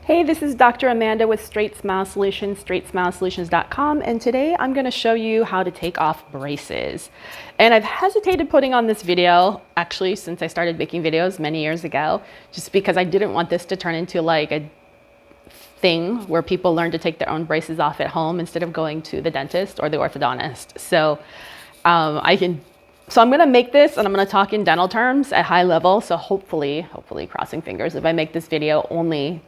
Hey, this is Dr. Amanda with StraightSmile Solutions, StraightSmileSolutions.com, and today I'm going to show you how to take off braces. And I've hesitated putting on this video, actually, since I started making videos many years ago, just because I didn't want this to turn into like a thing where people learn to take their own braces off at home instead of going to the dentist or the orthodontist. So I'm going to make this and I'm going to talk in dental terms at high level. So hopefully crossing fingers, if I make this video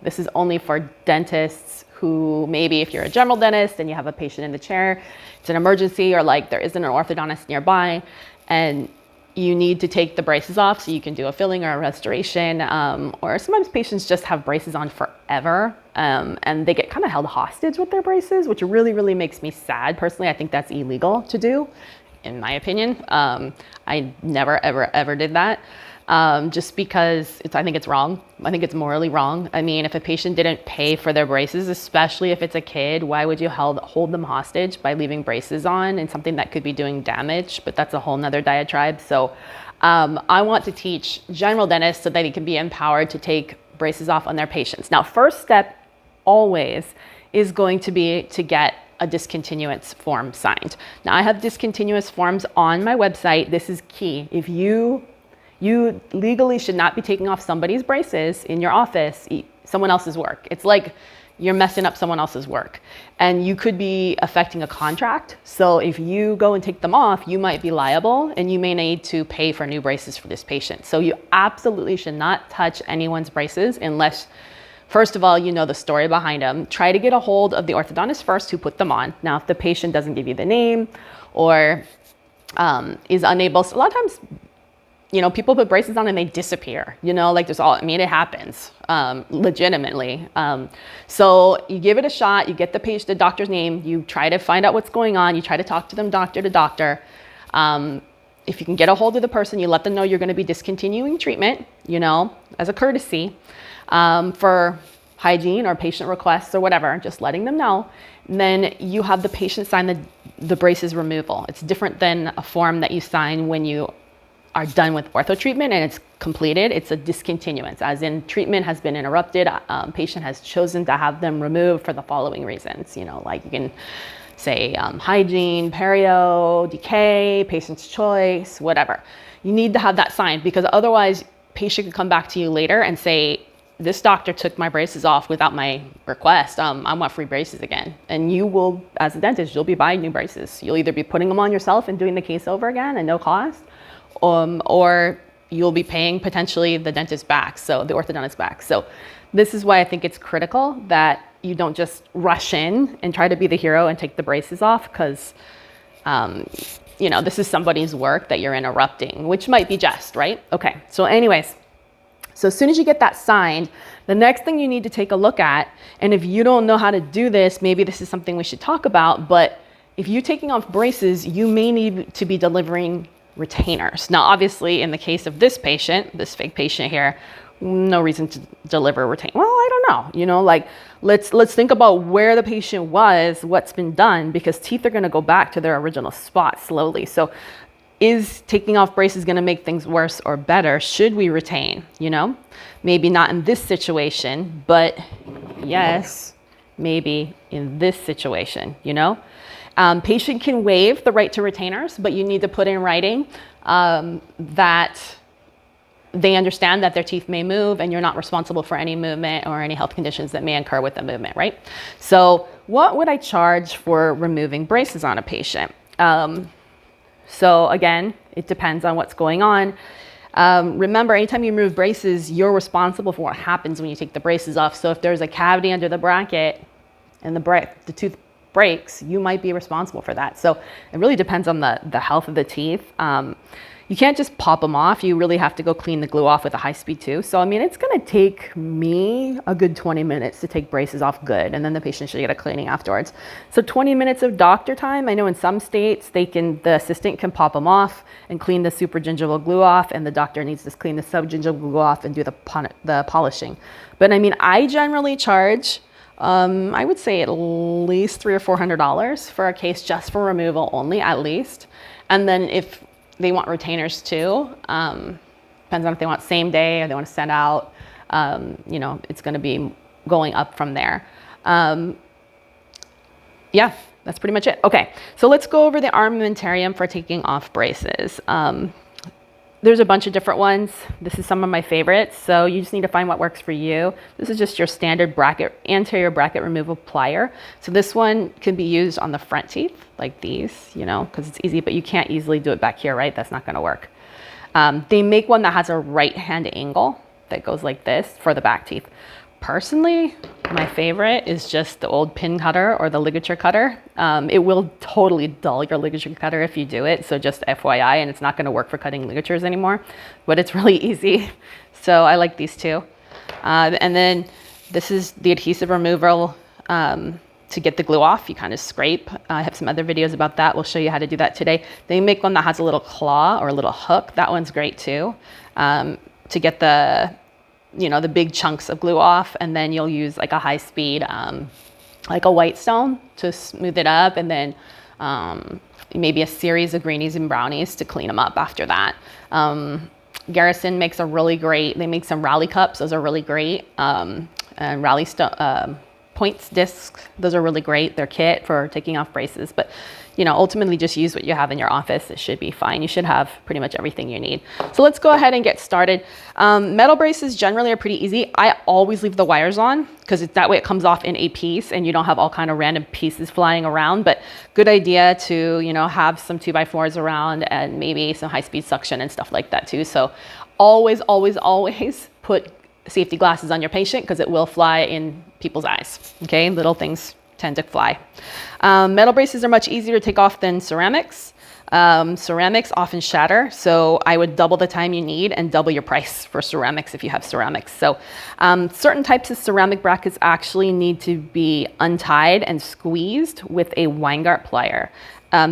this is only for dentists who maybe if you're a general dentist and you have a patient in the chair, it's an emergency, or like there isn't an orthodontist nearby and you need to take the braces off so you can do a filling or a restoration. Or sometimes patients just have braces on forever and they get kind of held hostage with their braces, which really makes me sad. Personally, I think that's illegal to do. In my opinion, I never, ever did that, just because I think it's wrong. I think it's morally wrong. I mean, if a patient didn't pay for their braces, especially if it's a kid, why would you hold them hostage by leaving braces on and something that could be doing damage? But that's a whole nother diatribe. So I want to teach general dentists so that they can be empowered to take braces off on their patients. Now, first step always is going to be to get a discontinuance form signed. Now I have discontinuous forms on my website. This is key. If you legally should not be taking off somebody's braces in your office, someone else's work. It's like you're messing up someone else's work and you could be affecting a contract. So if you go and take them off, you might be liable and you may need to pay for new braces for this patient. So you absolutely should not touch anyone's braces unless, first of all, you know the story behind them. Try to get a hold of the orthodontist first who put them on. Now, if the patient doesn't give you the name or is unable, so a lot of times, people put braces on and they disappear, like it happens legitimately. So you give it a shot, you get the doctor's name, you try to find out what's going on, you try to talk to them doctor to doctor. If you can get a hold of the person, you let them know you're gonna be discontinuing treatment, as a courtesy. For hygiene or patient requests or whatever, just letting them know. And then you have the patient sign the braces removal. It's different than a form that you sign when you are done with ortho treatment and it's completed. It's a discontinuance, as in treatment has been interrupted. Patient has chosen to have them removed for the following reasons. Like you can say hygiene, perio, decay, patient's choice, whatever. You need to have that signed because otherwise patient could come back to you later and say, this doctor took my braces off without my request. I want free braces again. And you will, as a dentist, you'll be buying new braces. You'll either be putting them on yourself and doing the case over again at no cost, or you'll be paying potentially the dentist back, so the orthodontist back. So this is why I think it's critical that you don't just rush in and try to be the hero and take the braces off because, this is somebody's work that you're interrupting, which might be just, right? Okay, so anyways, so as soon as you get that signed, the next thing you need to take a look at, and if you don't know how to do this, maybe this is something we should talk about, but if you're taking off braces, you may need to be delivering retainers. Now, obviously, in the case of this patient, this fake patient here, no reason to deliver retainers. Well, I don't know, like let's think about where the patient was, what's been done, because teeth are gonna go back to their original spot slowly. So is taking off braces going to make things worse or better? Should we retain? Maybe not in this situation, but yes, maybe in this situation, Patient can waive the right to retainers, but you need to put in writing that they understand that their teeth may move and you're not responsible for any movement or any health conditions that may occur with the movement, right? So what would I charge for removing braces on a patient? So again, it depends on what's going on. Remember, anytime you remove braces, you're responsible for what happens when you take the braces off. So if there's a cavity under the bracket and the tooth breaks, you might be responsible for that. So it really depends on the health of the teeth. You can't just pop them off. You really have to go clean the glue off with a high-speed too. So, it's going to take me a good 20 minutes to take braces off good, and then the patient should get a cleaning afterwards. So 20 minutes of doctor time. I know in some states, the assistant can pop them off and clean the super gingival glue off, and the doctor needs to clean the subgingival glue off and do the polishing. But I generally charge, I would say at least $300 or $400 for a case just for removal only, at least. And then if they want retainers too. Depends on if they want same day or they want to send out. It's going to be going up from there. Yeah, that's pretty much it. Okay, so let's go over the armamentarium for taking off braces. There's a bunch of different ones. This is some of my favorites. So you just need to find what works for you. This is just your standard anterior bracket removal plier. So this one can be used on the front teeth like these, you know, because it's easy, but you can't easily do it back here, right? That's not gonna work. They make one that has a right hand angle that goes like this for the back teeth. Personally, my favorite is just the old pin cutter or the ligature cutter. It will totally dull your ligature cutter if you do it. So just FYI, and it's not gonna work for cutting ligatures anymore, but it's really easy. So I like these two. And then this is the adhesive removal to get the glue off. You kind of scrape. I have some other videos about that. We'll show you how to do that today. They make one that has a little claw or a little hook. That one's great too, to get the, you know, the big chunks of glue off. And then you'll use like a high speed, like a white stone to smooth it up. And then maybe a series of greenies and brownies to clean them up after that. Garrison makes a really great, they make some rally cups. Those are really great. And rally points, discs, those are really great. They're kit for taking off braces, but you know, ultimately just use what you have in your office. It should be fine. You should have pretty much everything you need. So let's go ahead and get started. Metal braces generally are pretty easy. I always leave the wires on because that way it comes off in a piece and you don't have all kind of random pieces flying around, but good idea to, you know, have some 2x4s around and maybe some high-speed suction and stuff like that too. So always, always, always put safety glasses on your patient because it will fly in people's eyes, okay? Little things tend to fly. Metal braces are much easier to take off than ceramics. Ceramics often shatter, so I would double the time you need and double your price for ceramics if you have ceramics. So certain types of ceramic brackets actually need to be untied and squeezed with a Weingart plier.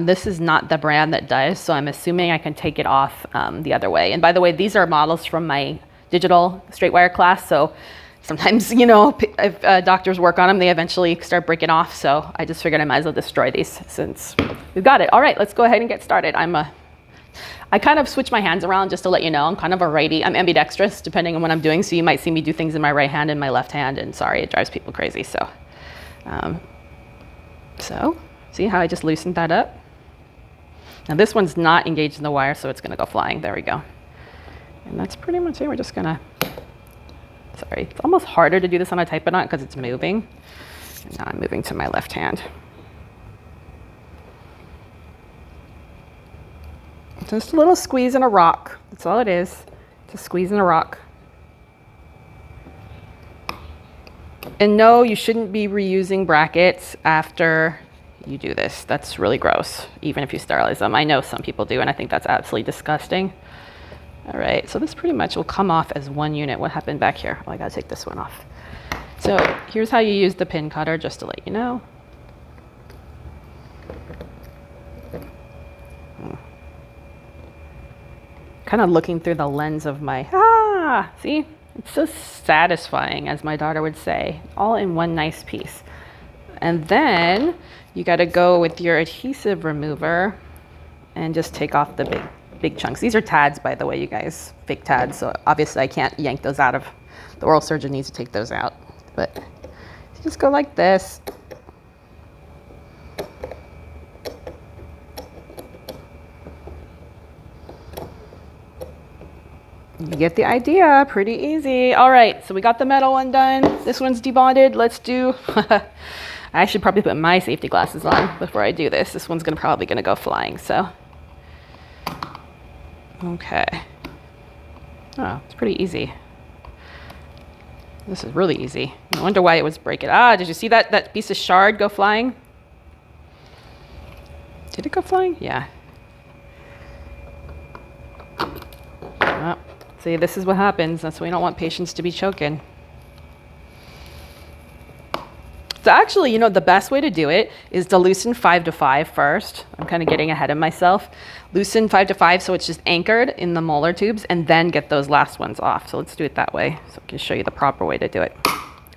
This is not the brand that does, so I'm assuming I can take it off the other way. And by the way, these are models from my digital straight wire class, so sometimes, you know, if doctors work on them, they eventually start breaking off. So I just figured I might as well destroy these since we've got it. All right, let's go ahead and get started. I kind of switch my hands around just to let you know. I'm kind of a righty. I'm ambidextrous depending on what I'm doing. So you might see me do things in my right hand and my left hand. And sorry, it drives people crazy. So, see how I just loosened that up? Now this one's not engaged in the wire, so it's gonna go flying. There we go. And that's pretty much it. We're just gonna, sorry, it's almost harder to do this on a Typodont because it's moving. And now I'm moving to my left hand. Just a little squeeze in a rock. That's all it is. Just squeeze in a rock. And no, you shouldn't be reusing brackets after you do this. That's really gross, even if you sterilize them. I know some people do, and I think that's absolutely disgusting. All right, so this pretty much will come off as one unit. What happened back here? Oh, I gotta take this one off. So here's how you use the pin cutter, just to let you know. Kind of looking through the lens of my, see? It's so satisfying, as my daughter would say, all in one nice piece. And then you gotta go with your adhesive remover and just take off the big chunks. These are TADs, by the way, you guys, fake TADs. So obviously I can't yank those out of, the oral surgeon needs to take those out. But you just go like this. You get the idea, pretty easy. All right, so we got the metal one done. This one's debonded. Let's do, I should probably put my safety glasses on before I do this. This one's probably gonna go flying, so. Okay. Oh, it's pretty easy. This is really easy. I wonder why it was breaking. Did you see that piece of shard go flying? Did it go flying? Yeah. Oh, see, this is what happens. That's why we don't want patients to be choking. So actually, you know, the best way to do it is to loosen 5 to 5 first. I'm kind of getting ahead of myself. Loosen 5 to 5 so it's just anchored in the molar tubes, and then get those last ones off. So let's do it that way so I can show you the proper way to do it.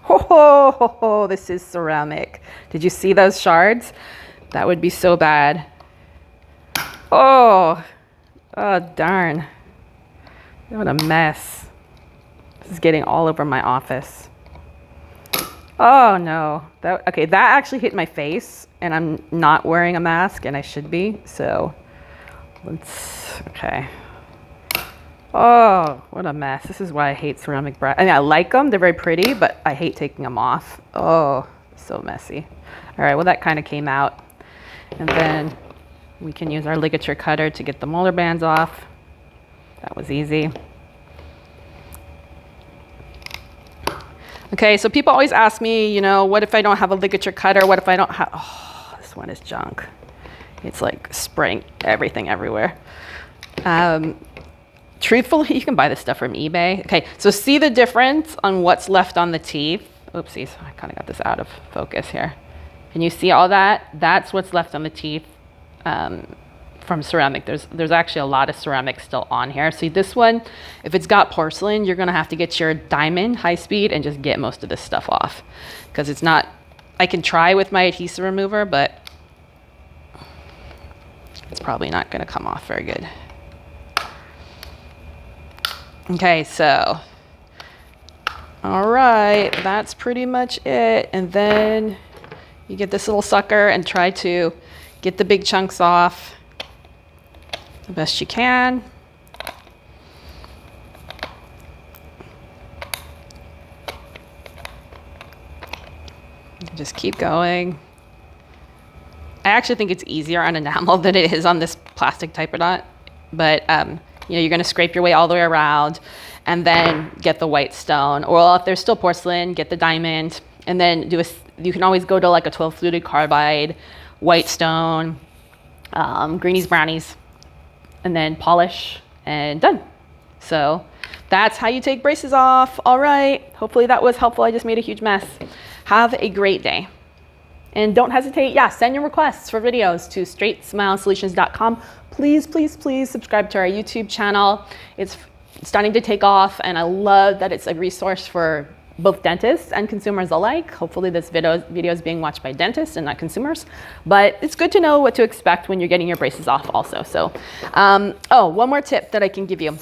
Oh, this is ceramic. Did you see those shards? That would be so bad. Oh, darn. What a mess. This is getting all over my office. Oh no, okay, that actually hit my face and I'm not wearing a mask and I should be, so okay. Oh, what a mess. This is why I hate ceramic brass. I mean, I like them, they're very pretty, but I hate taking them off. Oh, so messy. All right, well that kind of came out. And then we can use our ligature cutter to get the molar bands off. That was easy. Okay, so people always ask me, you know, what if I don't have a ligature cutter? What if I don't have, oh, this one is junk. It's like spraying everything everywhere. Truthfully, you can buy this stuff from eBay. Okay, so see the difference on what's left on the teeth. Oopsies, I kind of got this out of focus here. Can you see all that? That's what's left on the teeth from ceramic. There's actually a lot of ceramic still on here. See this one, if it's got porcelain, you're gonna have to get your diamond high speed and just get most of this stuff off. Because it's not, I can try with my adhesive remover, but it's probably not gonna come off very good. Okay, so, all right, that's pretty much it. And then you get this little sucker and try to get the big chunks off the best you can. Just keep going. I actually think it's easier on enamel than it is on this plastic Typodont, but you know, you're gonna scrape your way all the way around and then get the white stone. Or if there's still porcelain, get the diamond, and then you can always go to like a 12 fluted carbide, white stone, greenies, brownies, and then polish and done. So that's how you take braces off. All right, hopefully that was helpful. I just made a huge mess. Have a great day. And don't hesitate, send your requests for videos to StraightSmileSolutions.com. Please, please, please subscribe to our YouTube channel. It's starting to take off, and I love that it's a resource for both dentists and consumers alike. Hopefully this video is being watched by dentists and not consumers, but it's good to know what to expect when you're getting your braces off also. So, oh, one more tip that I can give you.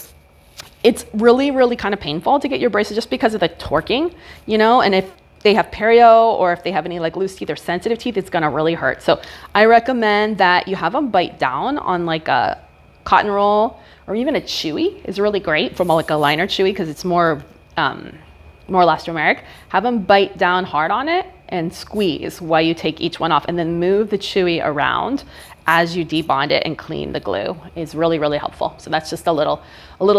It's really, really kind of painful to get your braces just because of the torquing, you know, and if they have perio or if they have any like loose teeth or sensitive teeth, it's gonna really hurt. So I recommend that you have them bite down on like a cotton roll, or even a chewy is really great from like a liner chewy because it's more elastomeric. Have them bite down hard on it and squeeze while you take each one off, and then move the chewy around as you debond it and clean the glue. Is really, really helpful. So that's just a little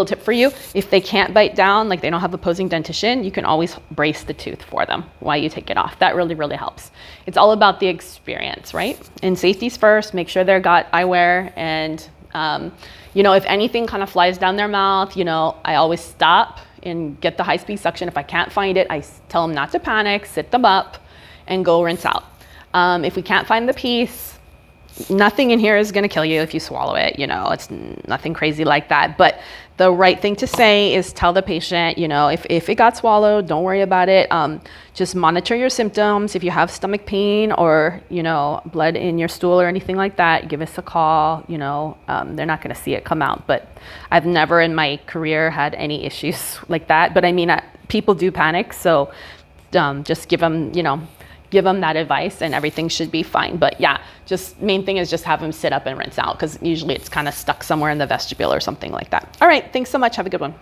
tip for you. If they can't bite down, like they don't have opposing dentition, you can always brace the tooth for them while you take it off. That really, really helps. It's all about the experience, right? And safety's first. Make sure they've got eyewear, and you know, if anything kind of flies down their mouth, you know, I always stop and get the high-speed suction. If I can't find it, I tell them not to panic, sit them up, and go rinse out. If we can't find the piece, nothing in here is gonna kill you if you swallow it, you know, it's nothing crazy like that. But the right thing to say is tell the patient, you know, if it got swallowed, don't worry about it. Just monitor your symptoms. If you have stomach pain or, you know, blood in your stool or anything like that, give us a call, you know, they're not gonna see it come out. But I've never in my career had any issues like that. But I mean, people do panic, so just give them, you know, give them that advice and everything should be fine. But yeah, just main thing is just have them sit up and rinse out, because usually it's kind of stuck somewhere in the vestibule or something like that. All right, thanks so much. Have a good one.